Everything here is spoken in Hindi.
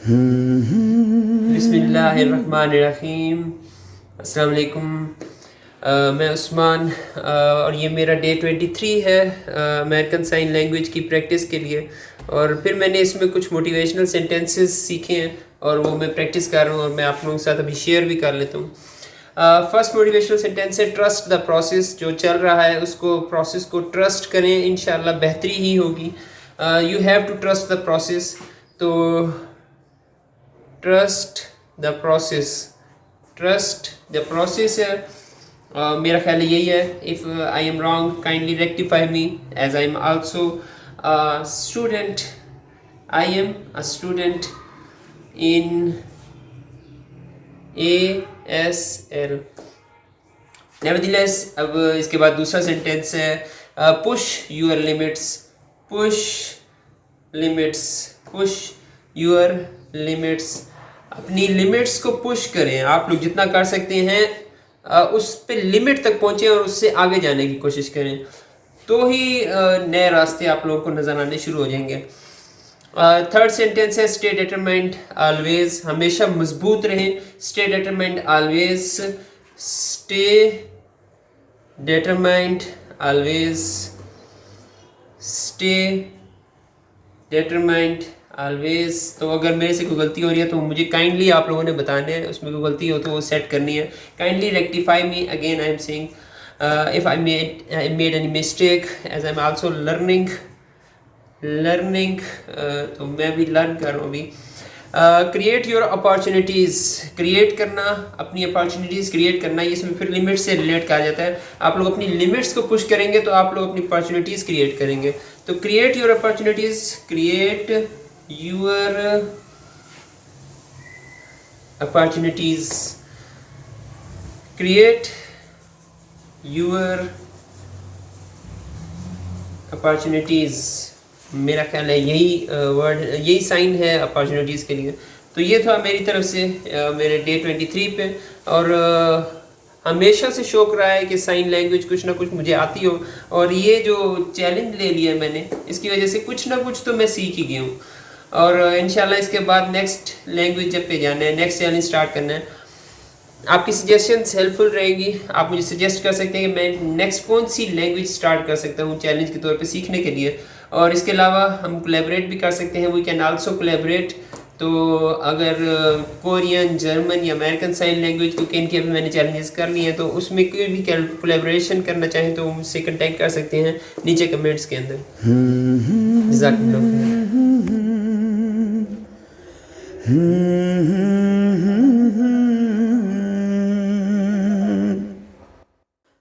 बिस्मिल्लाहिर्रहमानिर्रहीम। अस्सलाम वालेकुम। मैं उस्मान और ये मेरा डे 23 है अमेरिकन साइन लैंग्वेज की प्रैक्टिस के लिए। और फिर मैंने इसमें कुछ मोटिवेशनल सेंटेंसेस सीखे हैं और वो मैं प्रैक्टिस कर रहा हूँ और मैं आप लोगों के साथ अभी शेयर भी कर लेता हूँ। फर्स्ट मोटिवेशनल सेंटेंस है ट्रस्ट द प्रोसेस। जो चल रहा है उसको प्रोसेस को ट्रस्ट करें, इंशाल्लाह बेहतरी ही होगी। You have to trust the process. तो ट्रस्ट द प्रोसेस है। मेरा ख्याल यही है। If I am wrong kindly rectify me as I am also student. I am a student in ASL। Nevertheless, अब इसके बाद दूसरा सेंटेंस है push your limits. Push your limits. अपनी लिमिट्स को पुश करें। आप लोग जितना कर सकते हैं उस पे लिमिट तक पहुँचें और उससे आगे जाने की कोशिश करें, तो ही नए रास्ते आप लोगों को नज़र आने शुरू हो जाएंगे। थर्ड सेंटेंस है स्टे डिटरमाइंड ऑलवेज। हमेशा मजबूत रहें। Stay determined always. Stay determined always. Stay determined always. तो अगर मेरे से कोई गलती हो रही है तो मुझे काइंडली आप लोगों ने बताना है। उसमें कोई गलती हो तो वो सेट करनी है। Kindly rectify me again. I am saying if I made any mistake as I am also learning. तो मैं भी लर्न कर रहा हूँ अभी। Create your opportunities. क्रिएट करना, अपनी अपॉर्चुनिटीज़ क्रिएट करना, ये इसमें फिर लिमिट से रिलेट कहा जाता है। आप लोग अपनी लिमिट्स को पुश करेंगे तो आप लोग अपनी अपॉर्चुनिटीज़ क्रिएट करेंगे। तो create your opportunities. Create your opportunities. Create your opportunities. मेरा ख्याल है यही वर्ड, यही साइन है अपॉर्चुनिटीज़ के लिए। तो ये था मेरी तरफ से मेरे डे 23 पे। और हमेशा से शौक़ रहा है कि साइन लैंग्वेज कुछ ना कुछ मुझे आती हो, और ये जो चैलेंज ले लिया मैंने, इसकी वजह से कुछ ना कुछ तो मैं सीख ही गया हूँ। और इंशाल्लाह इसके बाद नेक्स्ट लैंग्वेज जब पे जाना है, नेक्स्ट चैलेंज स्टार्ट करना है, आपकी सजेशंस हेल्पफुल रहेंगी। आप मुझे सजेस्ट कर सकते हैं कि मैं नेक्स्ट कौन सी लैंग्वेज स्टार्ट कर सकता हूँ चैलेंज के तौर पे सीखने के लिए। और इसके अलावा हम कोलैबोरेट भी कर सकते हैं। We can also collaborate. तो अगर कोरियन, जर्मन या अमेरिकन साइन लैंग्वेज को इनके अभी मैंने चैलेंजेस कर लिए हैं, तो उसमें कोई भी कोलैबोरेशन करना चाहें तो मुझसे कॉन्टैक्ट कर सकते हैं नीचे कमेंट्स के अंदर। जज़ाकल्लाह खैर।